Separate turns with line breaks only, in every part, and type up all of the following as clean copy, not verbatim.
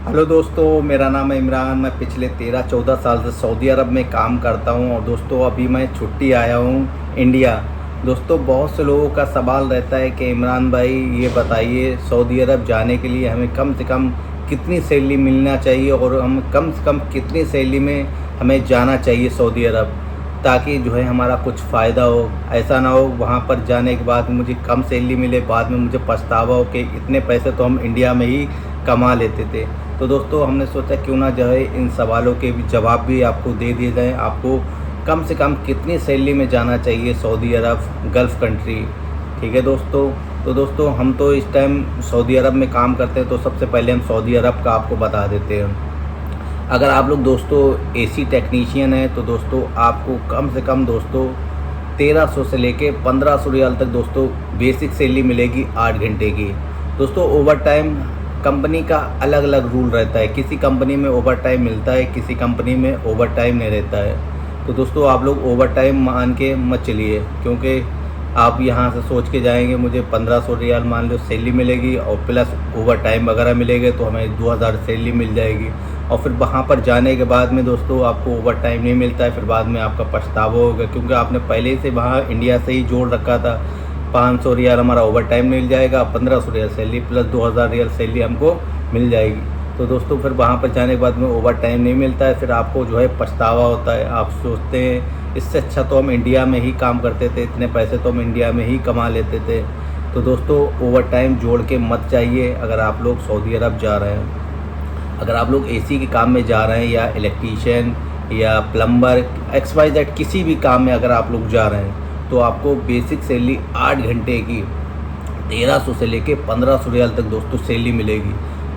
Hello दोस्तों, मेरा नाम है इमरान। मैं पिछले 13-14 साल से सऊदी अरब में काम करता हूं और दोस्तों अभी मैं छुट्टी आया हूं इंडिया। दोस्तों बहुत से लोगों का सवाल रहता है कि इमरान भाई ये बताइए, सऊदी अरब जाने के लिए हमें कम से कम कितनी सैलरी मिलना चाहिए और हम कम से कम कितनी सैलरी में हमें जाना चाहिए सऊदी अरब, ताकि जो है हमारा कुछ फ़ायदा हो। ऐसा ना हो वहाँ पर जाने के बाद मुझे कम सैलरी मिले, बाद में मुझे पछतावा हो कि इतने पैसे तो हम इंडिया में ही कमा लेते थे। तो दोस्तों हमने सोचा क्यों ना जो है इन सवालों के भी जवाब भी आपको दे दिए जाएँ। आपको कम से कम कितनी सैलरी में जाना चाहिए सऊदी अरब, गल्फ़ कंट्री। ठीक है दोस्तों। तो दोस्तों हम तो इस टाइम सऊदी अरब में काम करते हैं, तो सबसे पहले हम सऊदी अरब का आपको बता देते हैं। अगर आप लोग दोस्तों एसी टेक्नीशियन हैं तो दोस्तों आपको कम से कम दोस्तों 1300 से लेके 1500 रियाल तक दोस्तों बेसिक सैलरी मिलेगी 8 घंटे की। दोस्तों ओवर टाइम कंपनी का अलग अलग रूल रहता है। किसी कंपनी में ओवर टाइम मिलता है, किसी कंपनी में ओवर टाइम नहीं रहता है। तो दोस्तों आप लोग ओवर टाइम मान के मत चलिए, क्योंकि आप यहाँ से सोच के जाएंगे मुझे 1500 रियाल मान लो सैलरी मिलेगी और प्लस ओवर टाइम वगैरह मिलेंगे तो हमें 2000 सैलरी मिल जाएगी। और फिर वहाँ पर जाने के बाद में दोस्तों आपको ओवर टाइम नहीं मिलता है, फिर बाद में आपका पछतावा होगा, क्योंकि आपने पहले से वहाँ इंडिया से ही जोड़ रखा था। 500 रियाल हमारा ओवर टाइम मिल जाएगा, 1500 riyal salary plus 2000 riyal salary हमको मिल जाएगी। तो दोस्तों फिर वहाँ पर जाने के बाद में ओवर टाइम नहीं मिलता है, फिर आपको जो है पछतावा होता है। आप सोचते हैं इससे अच्छा तो हम इंडिया में ही काम करते थे, इतने पैसे तो हम इंडिया में ही कमा लेते थे। तो दोस्तों ओवर टाइम जोड़ के मत जाइए अगर आप लोग सऊदी अरब जा रहे हैं। अगर आप लोग एसी के काम में जा रहे हैं या इलेक्ट्रीशियन या प्लम्बर XYZ किसी भी काम में अगर आप लोग जा रहे हैं तो आपको बेसिक सैलरी 8 घंटे की 1300 से लेके 1500 रियाल तक दोस्तों सैलरी मिलेगी।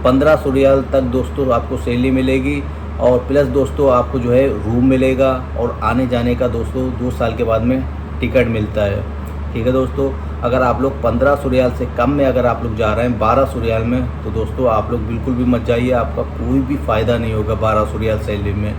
1500 रियाल तक दोस्तों आपको सैलरी मिलेगी और प्लस दोस्तों आपको जो है रूम मिलेगा और आने जाने का दोस्तों 2 साल के बाद में टिकट मिलता है। ठीक है दोस्तों। अगर आप लोग 1500 रियाल से कम में अगर आप लोग जा रहे हैं 1200 रियाल में, तो दोस्तों आप लोग बिल्कुल भी मत जाइए। आपका कोई भी फ़ायदा नहीं होगा 1200 रियाल सैलरी में,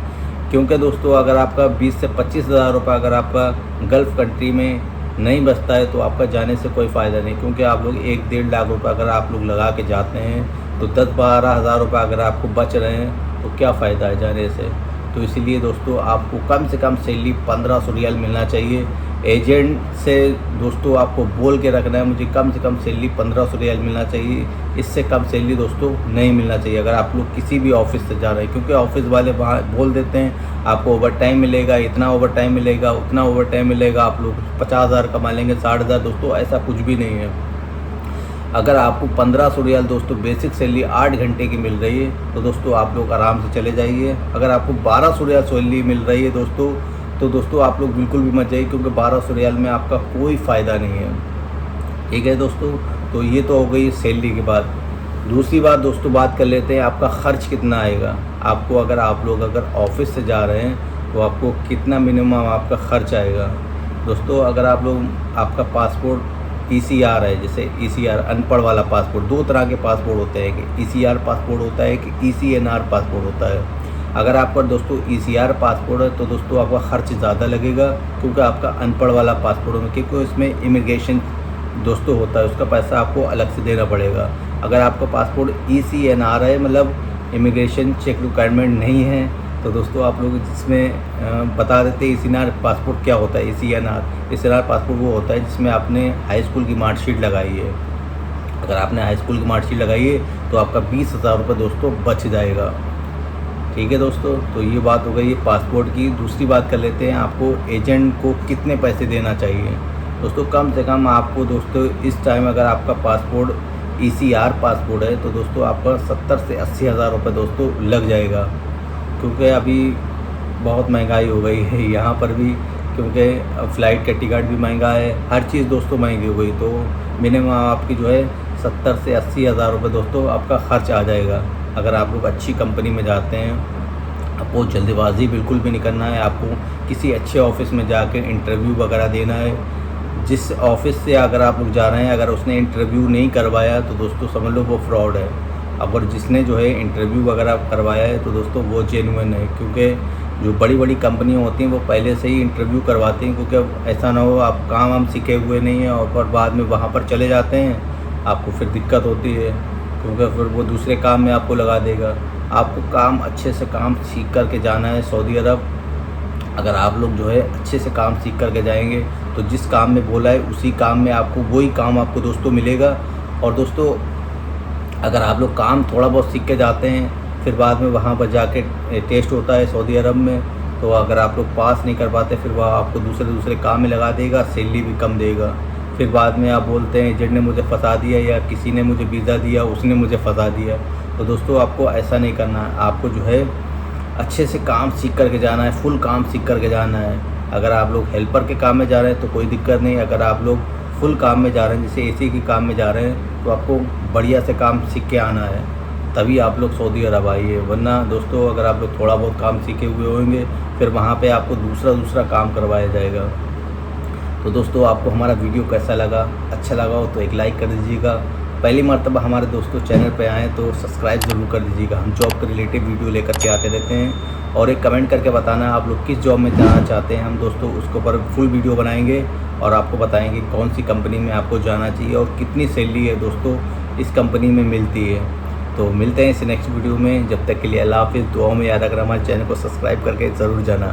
क्योंकि दोस्तों अगर आपका 20 से 25 हज़ार रुपये अगर आपका गल्फ़ कंट्री में नहीं बचता है तो आपका जाने से कोई फ़ायदा नहीं। क्योंकि आप लोग 1-1.5 लाख रुपये अगर आप लोग लगा के जाते हैं तो 10-12 हज़ार रुपये अगर आपको बच रहे हैं तो क्या फ़ायदा है जाने से। तो इसीलिए दोस्तों आपको कम से कम सैलरी 1500 रियाल मिलना चाहिए। एजेंट से दोस्तों आपको बोल के रखना है मुझे कम से कम सैलरी 1500 रियाल मिलना चाहिए, इससे कम सैलरी दोस्तों नहीं मिलना चाहिए अगर आप लोग किसी भी ऑफिस से जा रहे हैं। क्योंकि ऑफिस वाले वहाँ बोल देते हैं आपको ओवर टाइम मिलेगा, इतना ओवर टाइम मिलेगा, उतना ओवर टाइम मिलेगा, आप लोग 50,000 कमा लेंगे, 60,000। दोस्तों ऐसा कुछ भी नहीं है। अगर आपको 1500 रियाल दोस्तों बेसिक सैलरी 8 घंटे की मिल रही है तो दोस्तों आप लोग आराम से चले जाइए। अगर आपको 1200 रियाल सैलरी मिल रही है दोस्तों तो दोस्तों आप लोग बिल्कुल भी मत जाइए, क्योंकि 1200 रियाल में आपका कोई फ़ायदा नहीं है। ठीक है दोस्तों। तो ये तो हो गई सैलरी की बात। दूसरी बात दोस्तों बात कर लेते हैं आपका ख़र्च कितना आएगा। आपको अगर आप लोग अगर ऑफिस से जा रहे हैं तो आपको कितना मिनिमम आपका ख़र्च आएगा। दोस्तों अगर आप लोग आपका पासपोर्ट ECR है, जैसे ECR अनपढ़ वाला पासपोर्ट, 2 तरह के पासपोर्ट होते हैं, कि ECR पासपोर्ट होता है कि ECNR पासपोर्ट होता है। अगर आपका दोस्तों ECR पासपोर्ट है तो दोस्तों आपका ख़र्च ज़्यादा लगेगा, क्योंकि आपका अनपढ़ वाला पासपोर्ट है, क्योंकि उसमें इमिग्रेशन दोस्तों होता है, उसका पैसा आपको अलग से देना पड़ेगा। अगर आपका पासपोर्ट ECNR है, मतलब इमिग्रेशन चेक रिक्वायरमेंट नहीं है, तो दोस्तों आप लोग जिसमें बता देते हैं ECNR पासपोर्ट क्या होता है। ECNR पासपोर्ट वो होता है जिसमें आपने हाई स्कूल की मार्कशीट लगाई है। अगर आपने हाई स्कूल की मार्कशीट लगाई है तो आपका 20,000 रुपये दोस्तों बच जाएगा। ठीक है दोस्तों। तो ये बात हो गई पासपोर्ट की। दूसरी बात कर लेते हैं आपको एजेंट को कितने पैसे देना चाहिए। दोस्तों कम से कम आपको दोस्तों इस टाइम अगर आपका पासपोर्ट ECR पासपोर्ट है तो दोस्तों आपका 70 से 80 हज़ार रुपये दोस्तों लग जाएगा, क्योंकि अभी बहुत महंगाई हो गई है यहाँ पर भी, क्योंकि फ़्लाइट का टिकट भी महंगा है, हर चीज़ दोस्तों महंगी हो गई। तो मिनिमम आपकी जो है 70 से 80 हज़ार रुपये दोस्तों आपका ख़र्च आ जाएगा। अगर आप लोग अच्छी कंपनी में जाते हैं, आपको जल्दबाजी बिल्कुल भी नहीं करना है। आपको किसी अच्छे ऑफिस में जाकर इंटरव्यू वगैरह देना है। जिस ऑफिस से अगर आप लोग जा रहे हैं अगर उसने इंटरव्यू नहीं करवाया तो दोस्तों समझ लो वो फ्रॉड है। अगर जिसने जो है इंटरव्यू वगैरह करवाया है तो दोस्तों वो जेन्युइन है, क्योंकि जो बड़ी बड़ी कंपनियां होती हैं वो पहले से ही इंटरव्यू करवाती हैं, क्योंकि अब ऐसा ना हो आप काम हम सीखे हुए नहीं हैं और फिर बाद में वहाँ पर चले जाते हैं, आपको फिर दिक्कत होती है, क्योंकि फिर वो दूसरे काम में आपको लगा देगा। आपको काम अच्छे से काम सीख कर के जाना है सऊदी अरब। अगर आप लोग जो है अच्छे से काम सीख कर के जाएंगे तो जिस काम में बोला है उसी काम में आपको वही काम आपको दोस्तों मिलेगा। और दोस्तों अगर आप लोग काम थोड़ा बहुत सीख के जाते हैं, फिर बाद में वहाँ पर जाके टेस्ट होता है सऊदी अरब में, तो अगर आप लोग पास नहीं कर पाते फिर वह आपको दूसरे काम में लगा देगा, सैलरी भी कम देगा। फिर बाद में आप बोलते हैं एजेंट ने मुझे फंसा दिया या किसी ने मुझे वीज़ा दिया उसने मुझे फंसा दिया। तो दोस्तों आपको ऐसा नहीं करना है, आपको जो है अच्छे से काम सीख करके जाना है, फुल काम सीख करके जाना है। अगर आप लोग हेल्पर के काम में जा रहे हैं तो कोई दिक्कत नहीं, अगर आप लोग फुल काम में जा रहे हैं जैसे एसी के काम में जा रहे हैं तो आपको बढ़िया से काम सीख के आना है, तभी आप लोग सऊदी अरब आइए। वरना दोस्तों अगर आप लोग थोड़ा बहुत काम सीखे हुए होंगे फिर वहाँ पे आपको दूसरा काम करवाया जाएगा। तो दोस्तों आपको हमारा वीडियो कैसा लगा, अच्छा लगा हो तो एक लाइक कर दीजिएगा। पहली मर्तबा हमारे दोस्तों चैनल पे आएँ तो सब्सक्राइब ज़रूर कर दीजिएगा। हम जॉब के रिलेटेड वीडियो लेकर के आते रहते हैं। और एक कमेंट करके बताना आप लोग किस जॉब में जाना चाहते हैं, हम दोस्तों उसके ऊपर फुल वीडियो बनाएंगे और आपको बताएंगे कौन सी कंपनी में आपको जाना चाहिए और कितनी सैलरी है दोस्तों इस कंपनी में मिलती है। तो मिलते हैं इस नेक्स्ट वीडियो में, जब तक के लिए अल्लाह हाफ़िज़। दुआओं में याद रखना, हमारे चैनल को सब्सक्राइब करके ज़रूर जाना।